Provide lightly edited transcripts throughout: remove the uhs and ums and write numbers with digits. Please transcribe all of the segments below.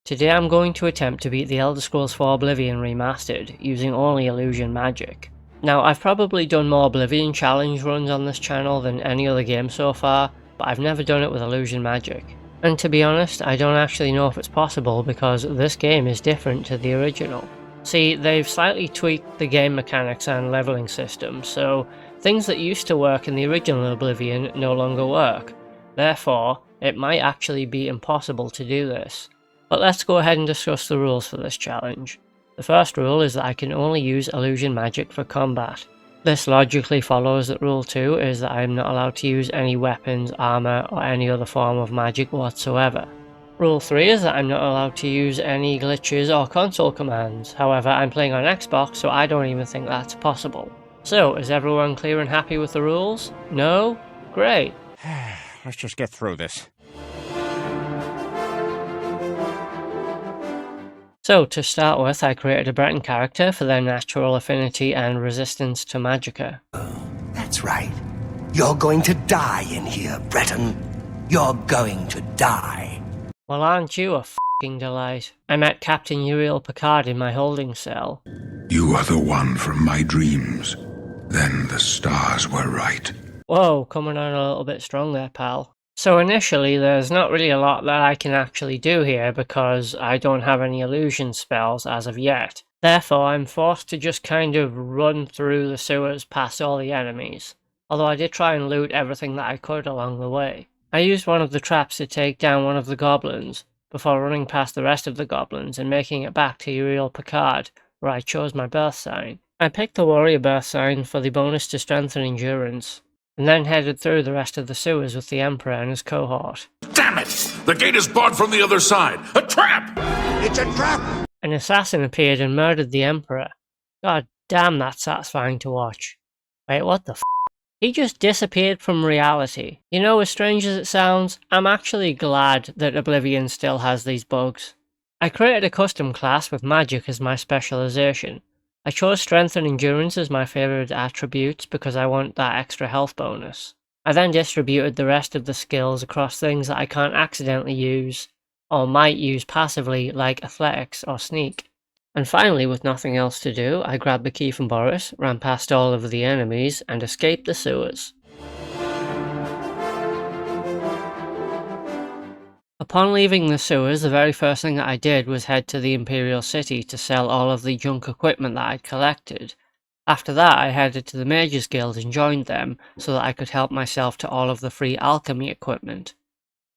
Today I'm going to attempt to beat the Elder Scrolls 4 Oblivion remastered, using only illusion magic. Now I've probably done more Oblivion challenge runs on this channel than any other game so far, but I've never done it with illusion magic. And to be honest, I don't actually know if it's possible because this game is different to the original. See, they've slightly tweaked the game mechanics and leveling system, so things that used to work in the original Oblivion no longer work. Therefore, it might actually be impossible to do this. But let's go ahead and discuss the rules for this challenge. The first rule is that I can only use illusion magic for combat. This logically follows that rule 2 is that I am not allowed to use any weapons, armor, or any other form of magic whatsoever. Rule 3 is that I'm not allowed to use any glitches or console commands. However, I'm playing on Xbox, so I don't even think that's possible. So, is everyone clear and happy with the rules? No? Great. Let's just get through this. So, to start with, I created a Breton character for their natural affinity and resistance to magicka. That's right. You're going to die in here, Breton. You're going to die. Well, aren't you a f***ing delight? I met Captain Uriel Picard in my holding cell. You are the one from my dreams. Then the stars were right. Whoa, coming on a little bit strong there, pal. So initially, there's not really a lot that I can actually do here because I don't have any illusion spells as of yet. Therefore, I'm forced to just kind of run through the sewers past all the enemies. Although I did try and loot everything that I could along the way. I used one of the traps to take down one of the goblins, before running past the rest of the goblins and making it back to Uriel Picard, where I chose my birth sign. I picked the warrior birth sign for the bonus to strength and endurance, and then headed through the rest of the sewers with the Emperor and his cohort. Damn it! The gate is barred from the other side! A trap! It's a trap! An assassin appeared and murdered the Emperor. God damn, that's satisfying to watch. Wait, what the f***? He just disappeared from reality. You know, as strange as it sounds, I'm actually glad that Oblivion still has these bugs. I created a custom class with magic as my specialization. I chose strength and endurance as my favourite attributes because I want that extra health bonus. I then distributed the rest of the skills across things that I can't accidentally use, or might use passively like athletics or sneak. And finally, with nothing else to do, I grabbed the key from Boris, ran past all of the enemies, and escaped the sewers. Upon leaving the sewers, the very first thing that I did was head to the Imperial City to sell all of the junk equipment that I'd collected. After that, I headed to the Mages Guild and joined them, so that I could help myself to all of the free alchemy equipment.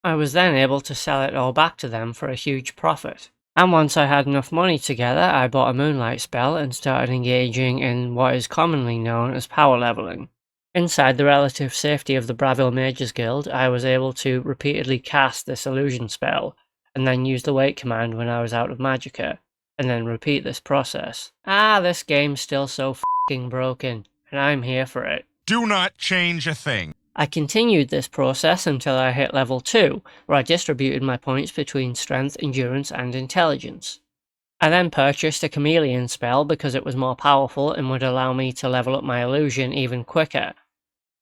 I was then able to sell it all back to them for a huge profit. And once I had enough money together, I bought a moonlight spell and started engaging in what is commonly known as power leveling. Inside the relative safety of the Bravil Mages Guild, I was able to repeatedly cast this illusion spell, and then use the wait command when I was out of magicka, and then repeat this process. This game's still so f***ing broken, and I'm here for it. Do not change a thing. I continued this process until I hit level 2, where I distributed my points between strength, endurance, and intelligence. I then purchased a chameleon spell because it was more powerful and would allow me to level up my illusion even quicker.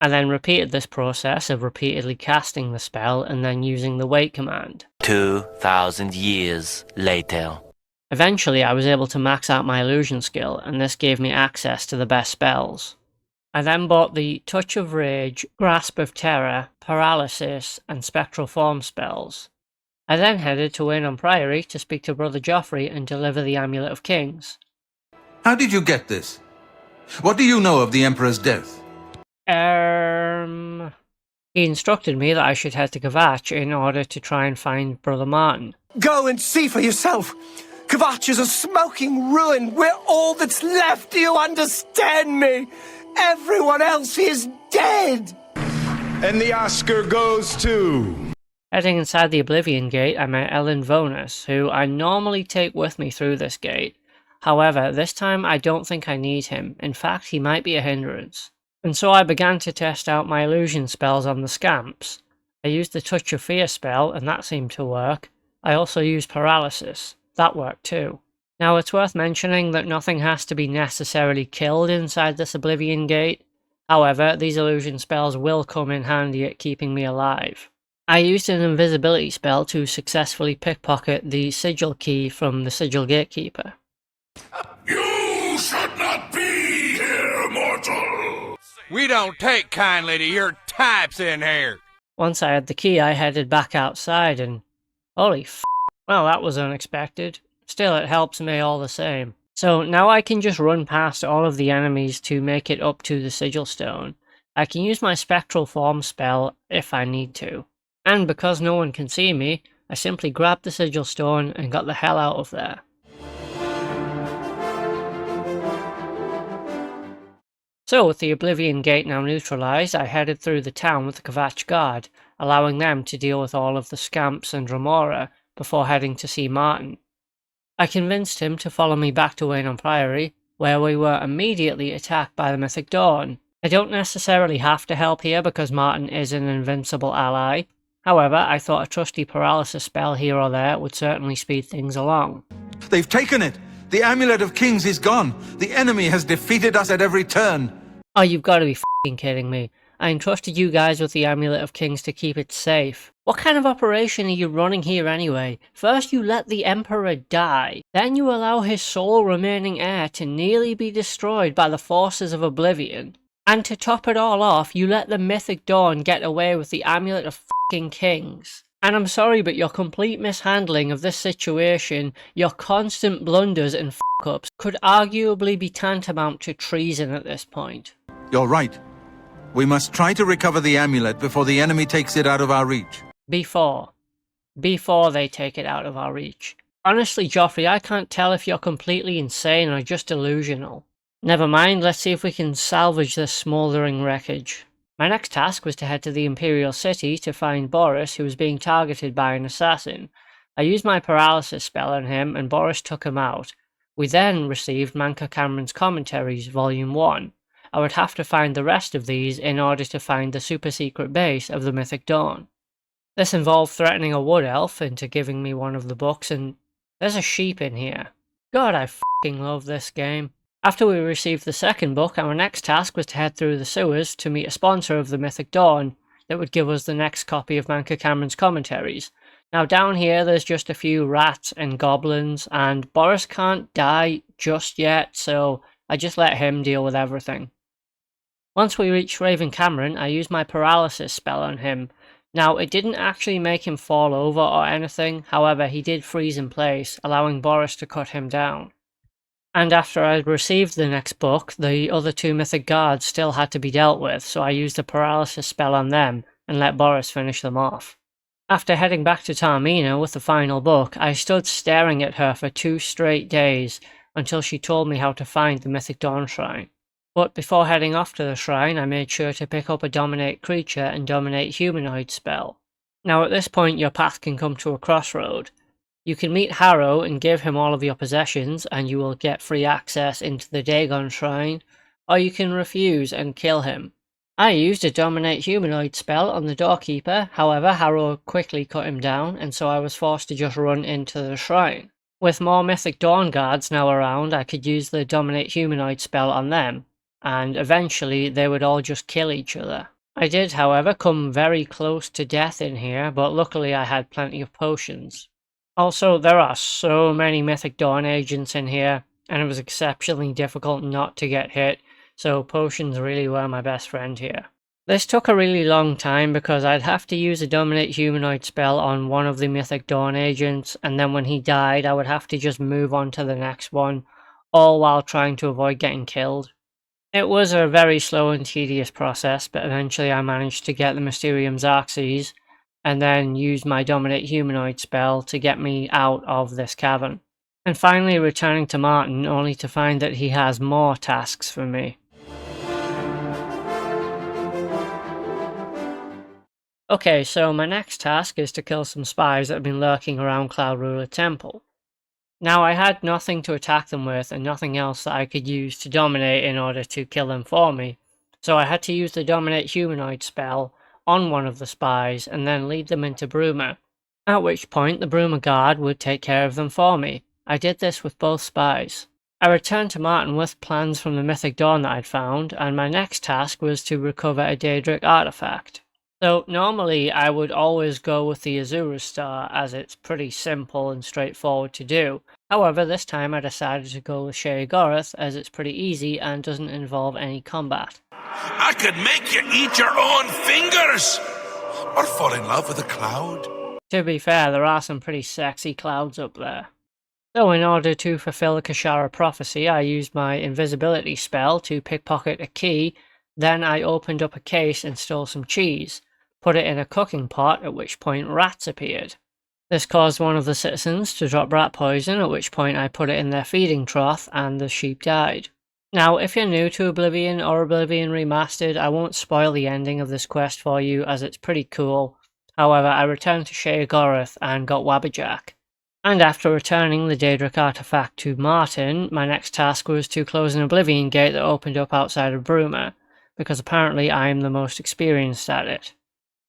I then repeated this process of repeatedly casting the spell and then using the wait command. 2,000 years later. Eventually I was able to max out my illusion skill, and this gave me access to the best spells. I then bought the Touch of Rage, Grasp of Terror, Paralysis, and Spectral Form spells. I then headed to Waynon Priory to speak to Brother Joffrey and deliver the Amulet of Kings. How did you get this? What do you know of the Emperor's death? He instructed me that I should head to Kvatch in order to try and find Brother Martin. Go and see for yourself. Kvatch is a smoking ruin. We're all that's left. Do you understand me? Everyone else is dead! And the Oscar goes to... Heading inside the Oblivion Gate, I met Ellen Vonus, who I normally take with me through this gate. However, this time I don't think I need him. In fact, he might be a hindrance. And so I began to test out my illusion spells on the scamps. I used the Touch of Fear spell, and that seemed to work. I also used Paralysis. That worked too. Now, it's worth mentioning that nothing has to be necessarily killed inside this Oblivion Gate. However, these illusion spells will come in handy at keeping me alive. I used an invisibility spell to successfully pickpocket the sigil key from the sigil gatekeeper. You should not be here, mortal! We don't take kindly to your types in here. Once I had the key, I headed back outside and... holy f***. Well, that was unexpected. Still, it helps me all the same. So now I can just run past all of the enemies to make it up to the sigil stone. I can use my spectral form spell if I need to. And because no one can see me, I simply grabbed the sigil stone and got the hell out of there. So with the Oblivion gate now neutralised, I headed through the town with the Kvatch guard, allowing them to deal with all of the scamps and remora before heading to see Martin. I convinced him to follow me back to Waynon Priory, where we were immediately attacked by the Mythic Dawn. I don't necessarily have to help here because Martin is an invincible ally. However, I thought a trusty paralysis spell here or there would certainly speed things along. They've taken it! The Amulet of Kings is gone! The enemy has defeated us at every turn! Oh, you've got to be f***ing kidding me. I entrusted you guys with the Amulet of Kings to keep it safe. What kind of operation are you running here anyway? First you let the Emperor die, then you allow his sole remaining heir to nearly be destroyed by the forces of Oblivion. And to top it all off, you let the Mythic Dawn get away with the Amulet of f***ing Kings. And I'm sorry, but your complete mishandling of this situation, your constant blunders and f***ups, could arguably be tantamount to treason at this point. You're right. We must try to recover the amulet before the enemy takes it out of our reach. Before they take it out of our reach. Honestly, Joffrey, I can't tell if you're completely insane or just delusional. Never mind, let's see if we can salvage this smouldering wreckage. My next task was to head to the Imperial City to find Boris, who was being targeted by an assassin. I used my paralysis spell on him and Boris took him out. We then received Mankar Camoran's commentaries, Volume 1. I would have to find the rest of these in order to find the super secret base of the Mythic Dawn. This involved threatening a wood elf into giving me one of the books, and there's a sheep in here. God, I f***ing love this game. After we received the second book, our next task was to head through the sewers to meet a sponsor of the Mythic Dawn that would give us the next copy of Mankar Camoran's commentaries. Now down here there's just a few rats and goblins, and Boris can't die just yet, so I just let him deal with everything. Once we reached Raven Camoran, I used my paralysis spell on him. Now, it didn't actually make him fall over or anything, however he did freeze in place, allowing Boris to cut him down. And after I had received the next book, the other two mythic guards still had to be dealt with, so I used a paralysis spell on them and let Boris finish them off. After heading back to Taormina with the final book, I stood staring at her for 2 straight days until she told me how to find the Mythic Dawn Shrine. But before heading off to the shrine, I made sure to pick up a Dominate Creature and Dominate Humanoid spell. Now at this point your path can come to a crossroad. You can meet Harrow and give him all of your possessions and you will get free access into the Dagon Shrine, or you can refuse and kill him. I used a Dominate Humanoid spell on the doorkeeper, however Harrow quickly cut him down and so I was forced to just run into the shrine. With more Mythic Dawn guards now around, I could use the Dominate Humanoid spell on them, and eventually they would all just kill each other. I did, however, come very close to death in here, but luckily I had plenty of potions. Also, there are so many Mythic Dawn agents in here, and it was exceptionally difficult not to get hit, so potions really were my best friend here. This took a really long time because I'd have to use a Dominate Humanoid spell on one of the Mythic Dawn agents, and then when he died I would have to just move on to the next one, all while trying to avoid getting killed. It was a very slow and tedious process, but eventually I managed to get the Mysterium Xerxes, and then used my Dominate Humanoid spell to get me out of this cavern. And finally returning to Martin, only to find that he has more tasks for me. Okay, so my next task is to kill some spies that have been lurking around Cloud Ruler Temple. Now I had nothing to attack them with and nothing else that I could use to dominate in order to kill them for me, so I had to use the Dominate Humanoid spell on one of the spies and then lead them into Bruma, at which point the Bruma guard would take care of them for me. I did this with both spies. I returned to Martin with plans from the Mythic Dawn that I'd found, and my next task was to recover a Daedric artifact. So normally I would always go with the Azura Star as it's pretty simple and straightforward to do. However, this time I decided to go with Sheogorath as it's pretty easy and doesn't involve any combat. I could make you eat your own fingers! Or fall in love with a cloud. To be fair, there are some pretty sexy clouds up there. So in order to fulfill the Kashara prophecy, I used my invisibility spell to pickpocket a key, then I opened up a case and stole some cheese, put it in a cooking pot, at which point rats appeared. This caused one of the citizens to drop rat poison, at which point I put it in their feeding trough and the sheep died. Now, if you're new to Oblivion or Oblivion Remastered, I won't spoil the ending of this quest for you as it's pretty cool. However, I returned to Sheogorath and got Wabbajack. And after returning the Daedric artifact to Martin, my next task was to close an Oblivion gate that opened up outside of Bruma, because apparently I am the most experienced at it.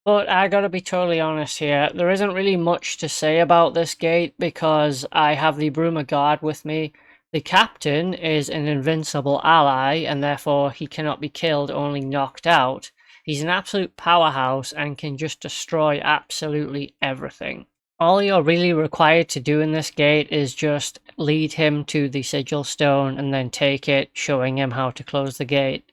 But I gotta be totally honest here, there isn't really much to say about this gate because I have the Bruma guard with me. The captain is an invincible ally and therefore he cannot be killed, only knocked out. He's an absolute powerhouse and can just destroy absolutely everything. All you're really required to do in this gate is just lead him to the sigil stone and then take it, showing him how to close the gate.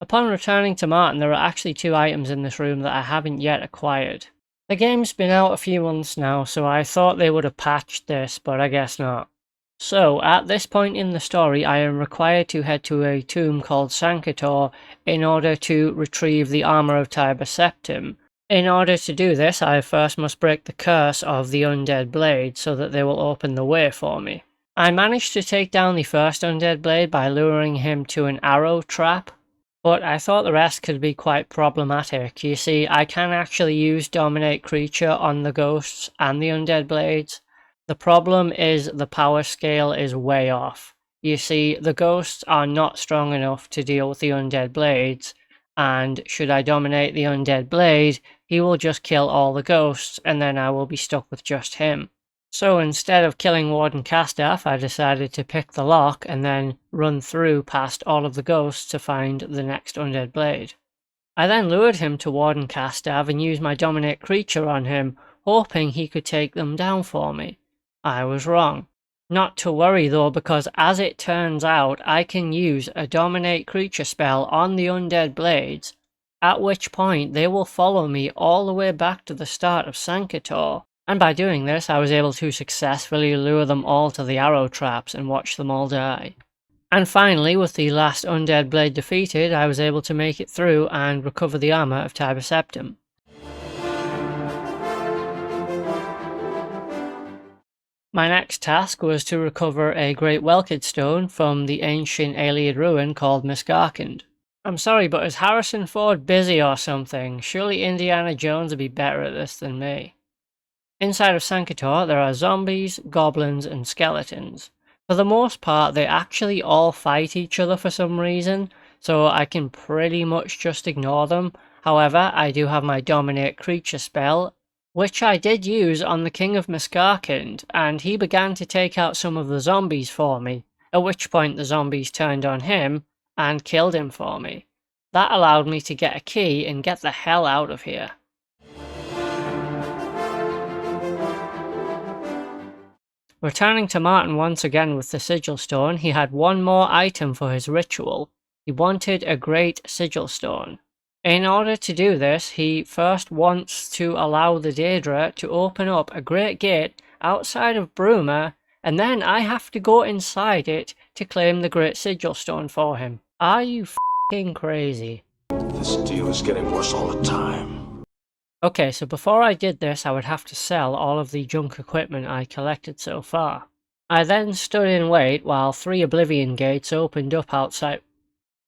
Upon returning to Martin, there are actually 2 items in this room that I haven't yet acquired. The game's been out a few months now, so I thought they would have patched this, but I guess not. So, at this point in the story, I am required to head to a tomb called Sanctor in order to retrieve the armour of Tiber Septim. In order to do this, I first must break the curse of the undead blade so that they will open the way for me. I managed to take down the first undead blade by luring him to an arrow trap, but I thought the rest could be quite problematic. You see, I can actually use Dominate Creature on the ghosts and the undead blades. The problem is the power scale is way off. You see, the ghosts are not strong enough to deal with the undead blades, and should I dominate the undead blade, he will just kill all the ghosts, and then I will be stuck with just him. So instead of killing Warden Castaff, I decided to pick the lock and then run through past all of the ghosts to find the next undead blade. I then lured him to Warden Castaff and used my Dominate Creature on him, hoping he could take them down for me. I was wrong. Not to worry though, because as it turns out, I can use a Dominate Creature spell on the undead blades, at which point they will follow me all the way back to the start of Sanctor. And by doing this, I was able to successfully lure them all to the arrow traps and watch them all die. And finally, with the last undead blade defeated, I was able to make it through and recover the armour of Tiber Septim. My next task was to recover a Great Welkid Stone from the ancient Ayleid ruin called Misgarkand. I'm sorry, but is Harrison Ford busy or something? Surely Indiana Jones would be better at this than me. Inside of Sanctor, there are zombies, goblins, and skeletons. For the most part, they actually all fight each other for some reason, so I can pretty much just ignore them. However, I do have my Dominate Creature spell, which I did use on the King of Misgarkand, and he began to take out some of the zombies for me, at which point the zombies turned on him and killed him for me. That allowed me to get a key and get the hell out of here. Returning to Martin once again with the Sigil Stone, he had one more item for his ritual. He wanted a Great Sigil Stone. In order to do this, he first wants to allow the Daedra to open up a great gate outside of Bruma, and then I have to go inside it to claim the Great Sigil Stone for him. Are you f***ing crazy? This deal is getting worse all the time. Okay, so before I did this, I would have to sell all of the junk equipment I collected so far. I then stood in wait while 3 Oblivion gates opened up outside.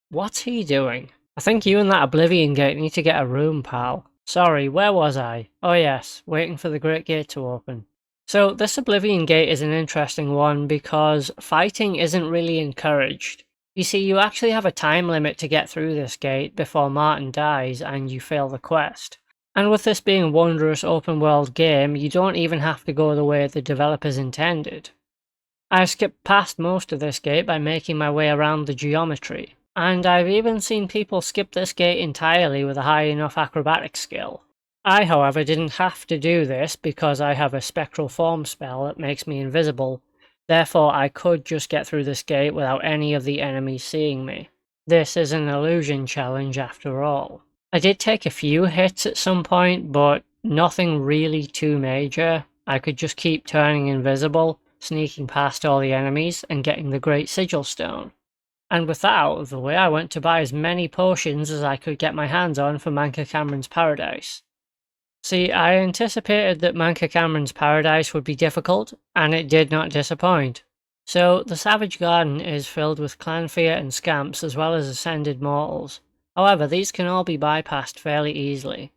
What's he doing? I think you and that Oblivion gate need to get a room, pal. Sorry, where was I? Oh yes, waiting for the Great Gate to open. So this Oblivion gate is an interesting one because fighting isn't really encouraged. You see, you actually have a time limit to get through this gate before Martin dies and you fail the quest. And with this being a wondrous open world game, you don't even have to go the way the developers intended. I skipped past most of this gate by making my way around the geometry. and I've even seen people skip this gate entirely with a high enough acrobatic skill. I, however, didn't have to do this because I have a spectral form spell that makes me invisible, therefore I could just get through this gate without any of the enemies seeing me. This is an illusion challenge after all. I did take a few hits at some point, but nothing really too major. I could just keep turning invisible, sneaking past all the enemies, and getting the Great Sigil Stone. And with that out of the way, I went to buy as many potions as I could get my hands on for Mankar Camoran's Paradise. See, I anticipated that Mankar Camoran's Paradise would be difficult, and it did not disappoint. So, the Savage Garden is filled with Clanfear and Scamps as well as Ascended Mortals. However, these can all be bypassed fairly easily.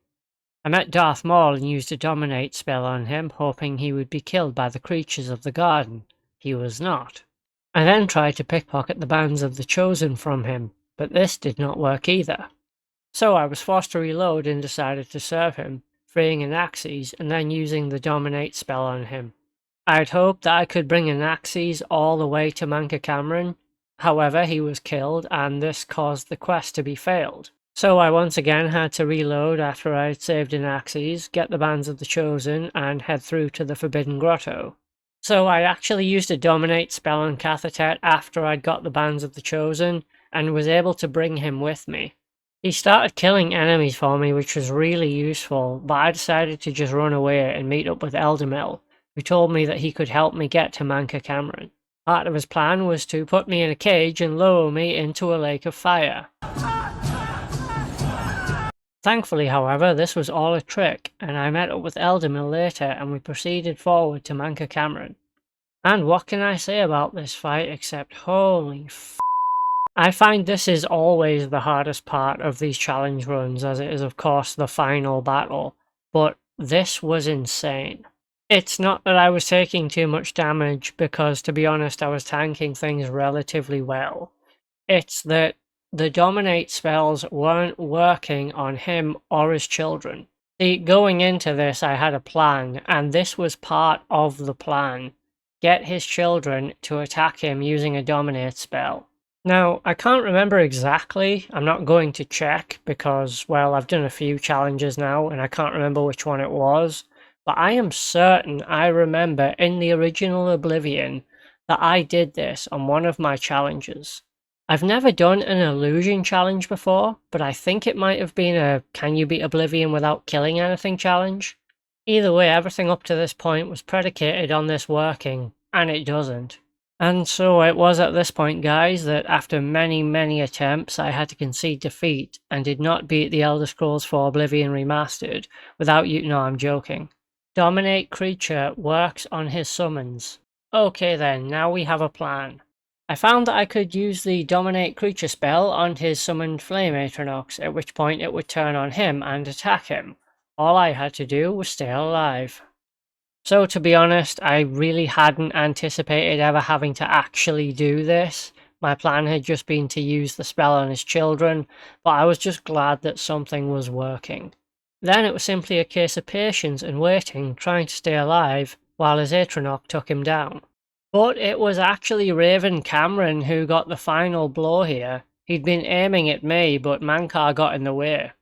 I met Darth Maul and used a Dominate spell on him, hoping he would be killed by the creatures of the garden. He was not. I then tried to pickpocket the bands of the Chosen from him, but this did not work either. So I was forced to reload and decided to serve him, freeing Anaxes and then using the Dominate spell on him. I'd hoped that I could bring Anaxes all the way to Mankar Camoran, however he was killed and this caused the quest to be failed. So I once again had to reload after I had saved Anaxes, get the bands of the Chosen and head through to the Forbidden Grotto. So I actually used a Dominate spell on Cathatet after I'd got the bands of the Chosen and was able to bring him with me. He started killing enemies for me, which was really useful, but I decided to just run away and meet up with Eldamil, who told me that he could help me get to Mankar Camoran. Part of his plan was to put me in a cage and lower me into a lake of fire. Thankfully, however, this was all a trick, and I met up with Eldamil later and we proceeded forward to Mankar Camoran. And what can I say about this fight except holy f***. I find this is always the hardest part of these challenge runs, as it is of course the final battle, but this was insane. It's not that I was taking too much damage, because to be honest I was tanking things relatively well. It's that the Dominate spells weren't working on him or his children. See, going into this I had a plan, and this was part of the plan. Get his children to attack him using a Dominate spell. Now, I can't remember exactly, I'm not going to check because, well, I've done a few challenges now and I can't remember which one it was, but I am certain I remember in the original Oblivion that I did this on one of my challenges. I've never done an illusion challenge before, but I think it might have been a can you beat Oblivion without killing anything challenge. Either way, everything up to this point was predicated on this working, and it doesn't. And so it was at this point, guys, that after many attempts I had to concede defeat and did not beat the Elder Scrolls 4 Oblivion Remastered without you. No, I'm joking. Dominate creature works on his summons. Okay then, now we have a plan. I found that I could use the Dominate creature spell on his summoned Flame Atronox, at which point it would turn on him and attack him. All I had to do was stay alive. So to be honest, I really hadn't anticipated ever having to actually do this. My plan had just been to use the spell on his children, but I was just glad that something was working. Then it was simply a case of patience and waiting, trying to stay alive, while his Atronox took him down. But it was actually Raven Camoran who got the final blow here. He'd been aiming at me, but Mankar got in the way.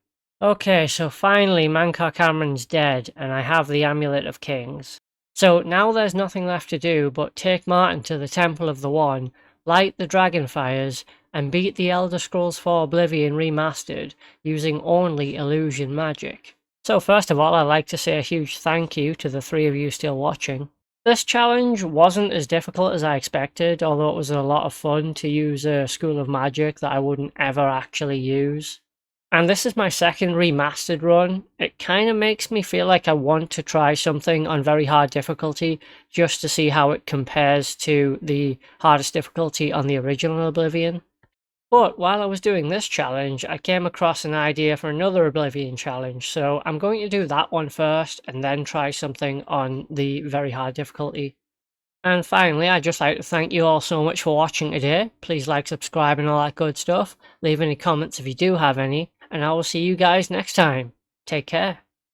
Okay, so finally Mankar Camoran's dead, and I have the Amulet of Kings. So now there's nothing left to do but take Martin to the Temple of the One, light the dragon fires, and beat the Elder Scrolls 4 Oblivion Remastered using only illusion magic. So first of all, I'd like to say a huge thank you to the 3 of you still watching. This challenge wasn't as difficult as I expected, although it was a lot of fun to use a school of magic that I wouldn't ever actually use. And this is my second remastered run. It kind of makes me feel like I want to try something on very hard difficulty just to see how it compares to the hardest difficulty on the original Oblivion. But while I was doing this challenge, I came across an idea for another Oblivion challenge, so I'm going to do that one first and then try something on the very hard difficulty. And finally, I'd just like to thank you all so much for watching today. Please like, subscribe and all that good stuff. Leave any comments if you do have any. And I will see you guys next time. Take care.